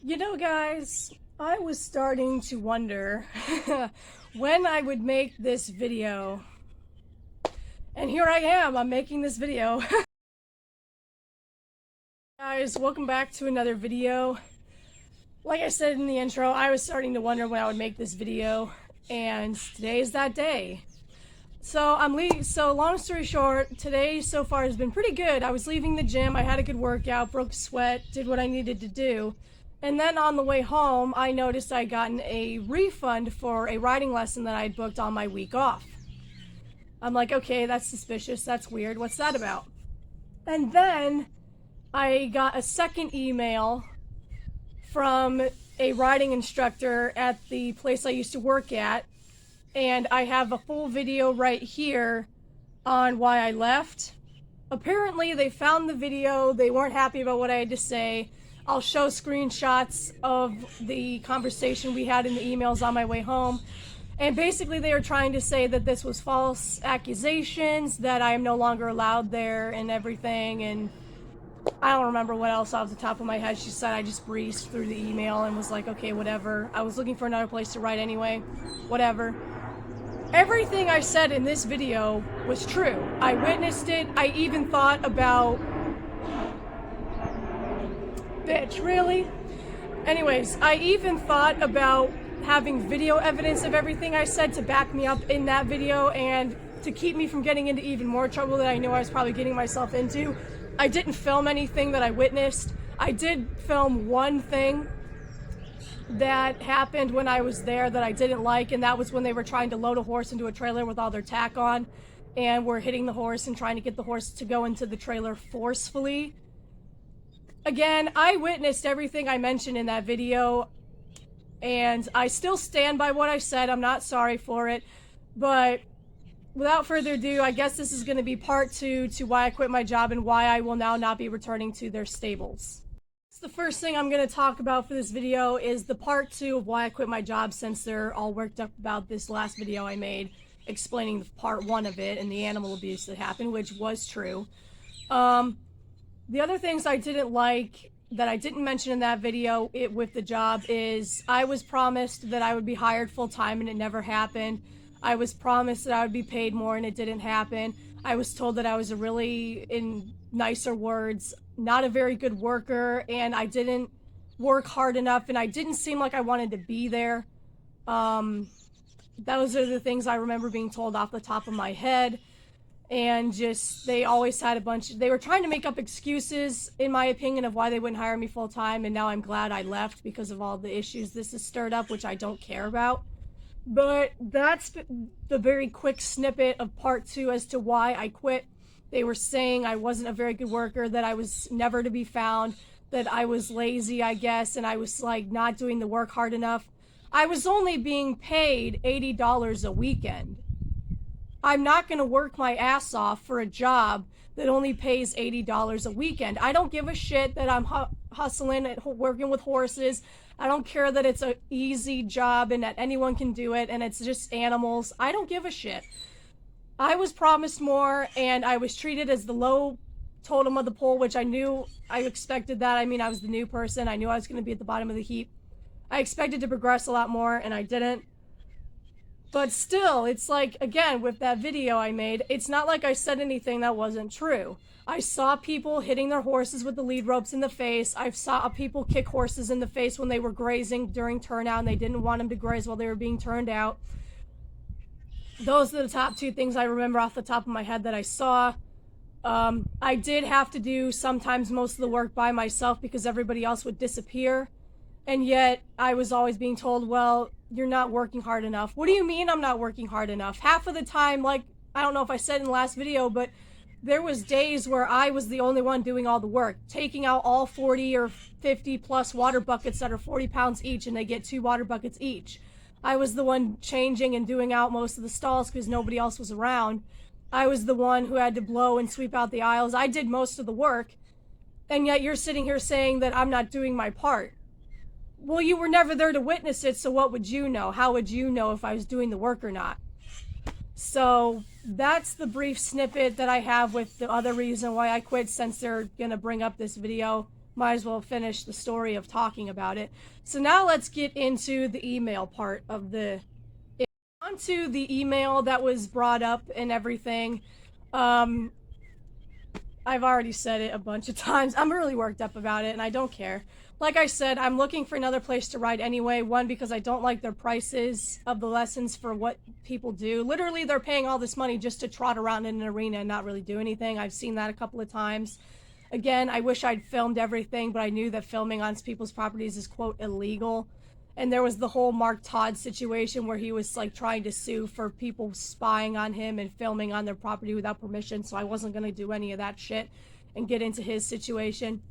You know, guys, I was starting to wonder when I would make this video. And here I am, I'm making this video. Guys, welcome back to another video. Like I said in the intro, I was starting to wonder when I would make this video, and today is that day. So long story short, today so far has been pretty good. I was leaving the gym, I had a good workout, broke a sweat, did what I needed to do. And then on the way home, I noticed I'd gotten a refund for a riding lesson that I'd booked on my week off. I'm like, okay, that's suspicious, that's weird, what's that about? And then I got a second email from a riding instructor at the place I used to work at, and I have a full video right here on why I left. Apparently they found the video, they weren't happy about what I had to say. I'll show screenshots of the conversation we had in the emails on my way home. And basically they were trying to say that this was false accusations, that I am no longer allowed there and everything, and I don't remember what else off the top of my head she said. I just breezed through the email and was like, okay, whatever. I was looking for another place to write anyway. Whatever. Everything I said in this video was true. I witnessed it. I even thought about... Bitch, really? Anyways, I even thought about having video evidence of everything I said to back me up in that video and to keep me from getting into even more trouble that I knew I was probably getting myself into. I didn't film anything that I witnessed. I did film one thing that happened when I was there that I didn't like, and that was when they were trying to load a horse into a trailer with all their tack on, and were hitting the horse and trying to get the horse to go into the trailer forcefully. Again, I witnessed everything I mentioned in that video, and I still stand by what I said. I'm not sorry for it, but without further ado, I guess this is going to be part 2 to why I quit my job and why I will now not be returning to their stables. So the first thing I'm going to talk about for this video is the part 2 of why I quit my job, since they're all worked up about this last video I made explaining part 1 of it and the animal abuse that happened, which was true. The other things I didn't like that I didn't mention in that video with the job is I was promised that I would be hired full-time and it never happened. I was promised that I would be paid more and it didn't happen. I was told that I was a really, in nicer words, not a very good worker, and I didn't work hard enough, and I didn't seem like I wanted to be there. Those are the things I remember being told off the top of my head. And just, they always had they were trying to make up excuses, in my opinion, of why they wouldn't hire me full-time, and now I'm glad I left because of all the issues this has stirred up, which I don't care about. But that's the very quick snippet of part 2 as to why I quit. They were saying I wasn't a very good worker, that I was never to be found, that I was lazy, I guess, and I was like not doing the work hard enough. I was only being paid $80 a weekend. I'm not going to work my ass off for a job that only pays $80 a weekend. I don't give a shit that I'm hustling at working with horses. I don't care that it's an easy job and that anyone can do it and it's just animals. I don't give a shit. I was promised more, and I was treated as the low totem of the pole, which I knew I expected that. I mean, I was the new person. I knew I was going to be at the bottom of the heap. I expected to progress a lot more, and I didn't. But still, it's like, again, with that video I made, it's not like I said anything that wasn't true. I saw people hitting their horses with the lead ropes in the face. I saw people kick horses in the face when they were grazing during turnout and they didn't want them to graze while they were being turned out. Those are the top 2 things I remember off the top of my head that I saw. I did have to do sometimes most of the work by myself because everybody else would disappear. And yet, I was always being told, well, you're not working hard enough. What do you mean I'm not working hard enough? Half of the time, like, I don't know if I said in the last video, but there was days where I was the only one doing all the work, taking out all 40 or 50 plus water buckets that are 40 pounds each, and they get 2 water buckets each. I was the one changing and doing out most of the stalls because nobody else was around. I was the one who had to blow and sweep out the aisles. I did most of the work, and yet you're sitting here saying that I'm not doing my part. Well, you were never there to witness it, so what would you know? How would you know if I was doing the work or not? So that's the brief snippet that I have with the other reason why I quit, since they're gonna bring up this video might as well finish the story of talking about it. So now let's get into the email part of the... Onto the email that was brought up and everything. I've already said it a bunch of times. I'm really worked up about it, and I don't care. Like I said, I'm looking for another place to ride anyway. One, because I don't like their prices of the lessons for what people do. Literally, they're paying all this money just to trot around in an arena and not really do anything. I've seen that a couple of times. Again, I wish I'd filmed everything, but I knew that filming on people's properties is, quote, illegal. And there was the whole Mark Todd situation where he was like trying to sue for people spying on him and filming on their property without permission. So I wasn't going to do any of that shit and get into his situation.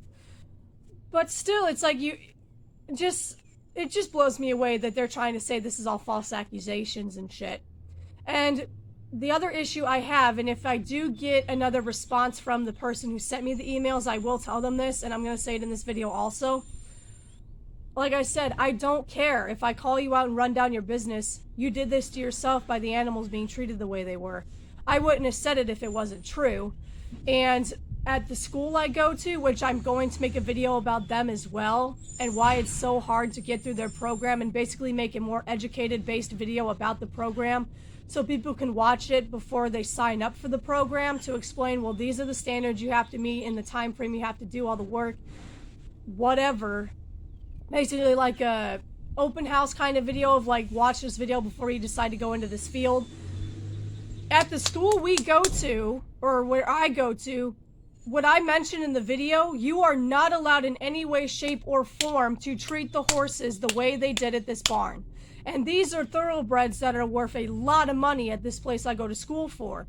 But still, it's like it just blows me away that they're trying to say this is all false accusations and shit. And the other issue I have, and if I do get another response from the person who sent me the emails, I will tell them this, and I'm going to say it in this video also. Like I said, I don't care if I call you out and run down your business. You did this to yourself by the animals being treated the way they were. I wouldn't have said it if it wasn't true. And at the school I go to, which I'm going to make a video about them as well, and why it's so hard to get through their program, and basically make a more educated based video about the program so people can watch it before they sign up for the program, to explain, well, these are the standards you have to meet in the time frame you have to do all the work, whatever. Basically like a open house kind of video of like, watch this video before you decide to go into this field. At the school we go to, or where I go to, what I mentioned in the video, you are not allowed in any way, shape, or form to treat the horses the way they did at this barn. And these are thoroughbreds that are worth a lot of money at this place I go to school for.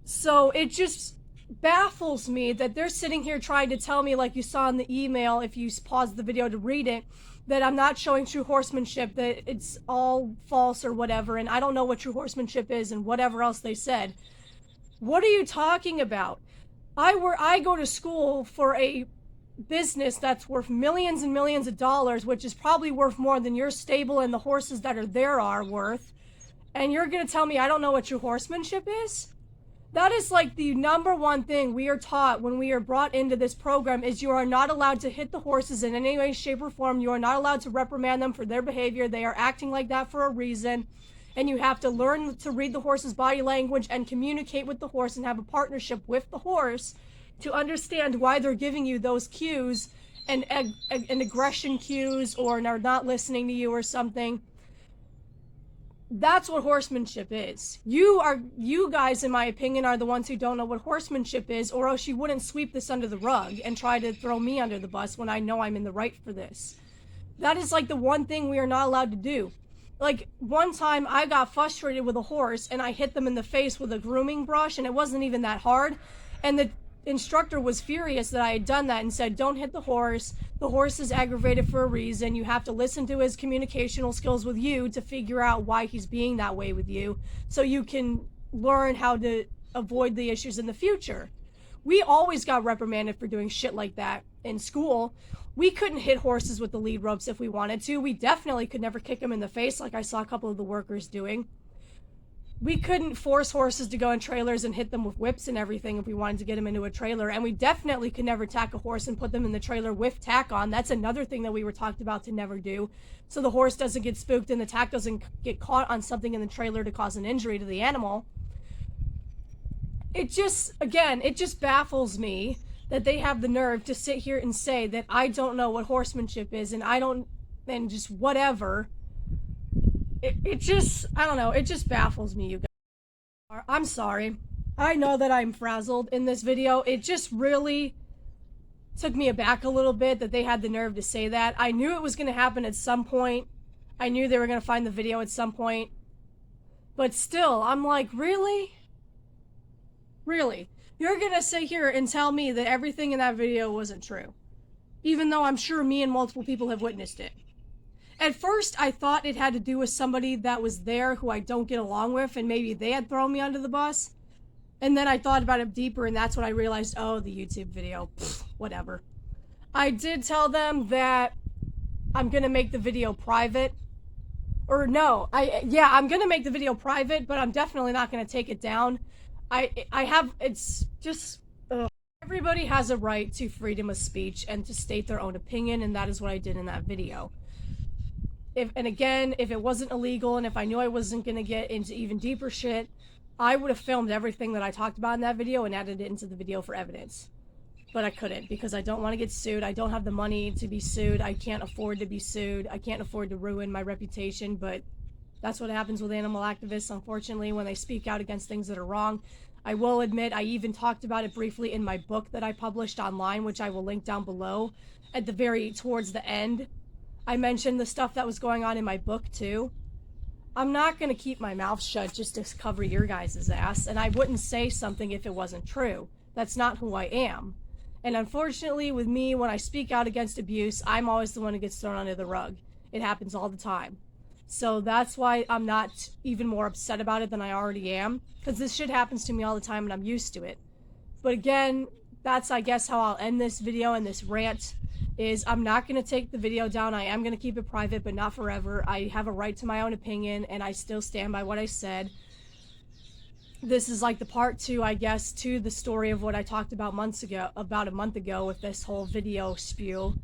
So it just baffles me that they're sitting here trying to tell me, like you saw in the email, if you pause the video to read it, that I'm not showing true horsemanship, that it's all false or whatever, and I don't know what true horsemanship is and whatever else they said. What are you talking about? I go to school for a business that's worth millions and millions of dollars, which is probably worth more than your stable and the horses that are there are worth, and you're gonna tell me I don't know what true horsemanship is? That is like the number one thing we are taught when we are brought into this program, is you are not allowed to hit the horses in any way, shape, or form. You are not allowed to reprimand them for their behavior. They are acting like that for a reason. And you have to learn to read the horse's body language and communicate with the horse and have a partnership with the horse to understand why they're giving you those cues and aggression cues, or are not listening to you or something. That's what horsemanship is. You guys, in my opinion, are the ones who don't know what horsemanship is, or else you wouldn't sweep this under the rug and try to throw me under the bus when I know I'm in the right for this. That is like the one thing we are not allowed to do. Like, one time I got frustrated with a horse and I hit them in the face with a grooming brush, and it wasn't even that hard. And the instructor was furious that I had done that and said, don't hit the horse. The horse is aggravated for a reason. You have to listen to his communicational skills with you to figure out why he's being that way with you, so you can learn how to avoid the issues in the future. We always got reprimanded for doing shit like that in school. We couldn't hit horses with the lead ropes if we wanted to. We definitely could never kick them in the face like I saw a couple of the workers doing. We couldn't force horses to go in trailers and hit them with whips and everything if we wanted to get them into a trailer. And we definitely could never tack a horse and put them in the trailer with tack on. That's another thing that we were talked about to never do. So the horse doesn't get spooked and the tack doesn't get caught on something in the trailer to cause an injury to the animal. It just baffles me that they have the nerve to sit here and say that I don't know what horsemanship is and just whatever. It just, I don't know, it just baffles me, you guys. I'm sorry. I know that I'm frazzled in this video. It just really took me aback a little bit that they had the nerve to say that. I knew it was going to happen at some point. I knew they were going to find the video at some point. But still, I'm like, really? Really? You're going to sit here and tell me that everything in that video wasn't true, even though I'm sure me and multiple people have witnessed it. At first, I thought it had to do with somebody that was there who I don't get along with, and maybe they had thrown me under the bus. And then I thought about it deeper, and that's when I realized, oh, the YouTube video. Pfft, whatever. I did tell them that I'm going to make the video private. Or no, I'm going to make the video private, but I'm definitely not going to take it down. Every Everybody has a right to freedom of speech and to state their own opinion, and that is what I did in that video. And again, if it wasn't illegal and if I knew I wasn't going to get into even deeper shit, I would have filmed everything that I talked about in that video and added it into the video for evidence. But I couldn't because I don't want to get sued. I don't have the money to be sued. I can't afford to be sued. I can't afford to ruin my reputation, but that's what happens with animal activists, unfortunately, when they speak out against things that are wrong. I will admit, I even talked about it briefly in my book that I published online, which I will link down below. Towards the end, I mentioned the stuff that was going on in my book, too. I'm not going to keep my mouth shut just to cover your guys' ass, and I wouldn't say something if it wasn't true. That's not who I am. And unfortunately, with me, when I speak out against abuse, I'm always the one who gets thrown under the rug. It happens all the time. So that's why I'm not even more upset about it than I already am, because this shit happens to me all the time and I'm used to it. But again, that's, I guess, how I'll end this video and this rant. Is I'm not going to take the video down. I am going to keep it private, but not forever. I have a right to my own opinion, and I still stand by what I said. This is like the part 2, I guess, to the story of what I talked about about a month ago with this whole video spew.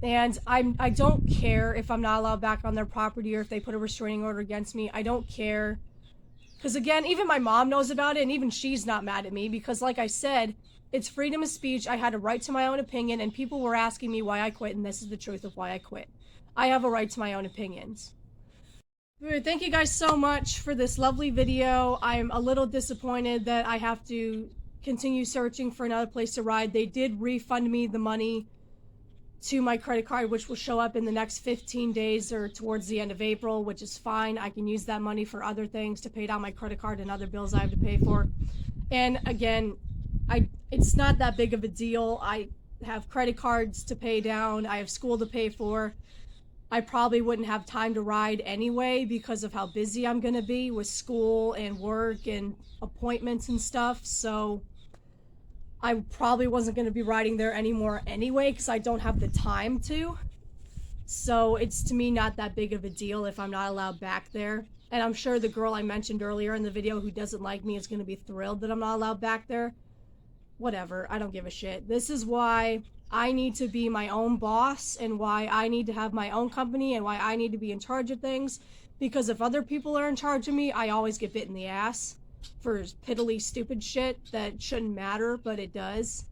And I don't care if I'm not allowed back on their property or if they put a restraining order against me. I don't care. Because again, even my mom knows about it, and even she's not mad at me because, like I said, it's freedom of speech. I had a right to my own opinion, and people were asking me why I quit, and this is the truth of why I quit. I have a right to my own opinions. Thank you guys so much for this lovely video. I'm a little disappointed that I have to continue searching for another place to ride. They did refund me the money to my credit card, which will show up in the next 15 days or towards the end of April, which is fine. I can use that money for other things to pay down my credit card and other bills I have to pay for. And again, it's not that big of a deal. I have credit cards to pay down. I have school to pay for. I probably wouldn't have time to ride anyway because of how busy I'm going to be with school and work and appointments and stuff. So I probably wasn't going to be riding there anymore anyway because I don't have the time to. So it's, to me, not that big of a deal if I'm not allowed back there. And I'm sure the girl I mentioned earlier in the video who doesn't like me is going to be thrilled that I'm not allowed back there. Whatever, I don't give a shit. This is why I need to be my own boss and why I need to have my own company and why I need to be in charge of things. Because if other people are in charge of me, I always get bit in the ass for piddly stupid shit that shouldn't matter, but it does.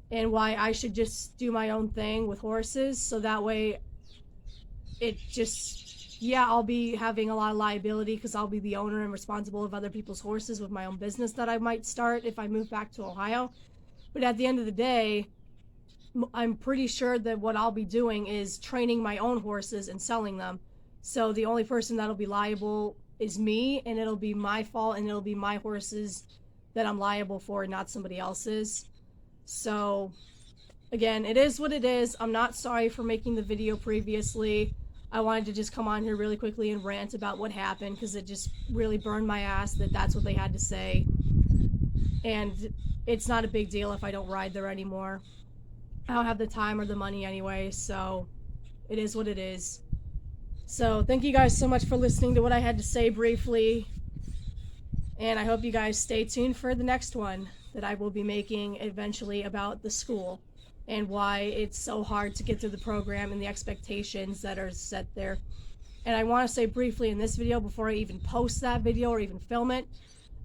And why I should just do my own thing with horses, so that way it just, yeah, I'll be having a lot of liability because I'll be the owner and responsible of other people's horses with my own business that I might start if I move back to Ohio. But at the end of the day, I'm pretty sure that what I'll be doing is training my own horses and selling them. So the only person that'll be liable is me, and it'll be my fault, and it'll be my horses that I'm liable for, not somebody else's. So again, it is what it is. I'm not sorry for making the video previously. I wanted to just come on here really quickly and rant about what happened because it just really burned my ass that that's what they had to say. And it's not a big deal if I don't ride there anymore. I don't have the time or the money anyway, so it is what it is. So thank you guys so much for listening to what I had to say briefly. And I hope you guys stay tuned for the next one that I will be making eventually about the school and why it's so hard to get through the program and the expectations that are set there. And I want to say briefly in this video before I even post that video or even film it,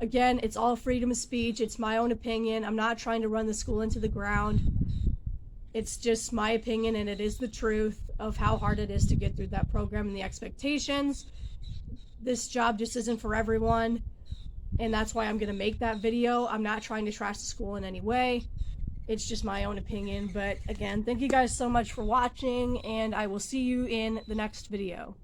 again, it's all freedom of speech. It's my own opinion. I'm not trying to run the school into the ground. It's just my opinion, and it is the truth of how hard it is to get through that program and the expectations. This job just isn't for everyone, and that's why I'm going to make that video. I'm not trying to trash the school in any way. It's just my own opinion. But again, thank you guys so much for watching, and I will see you in the next video.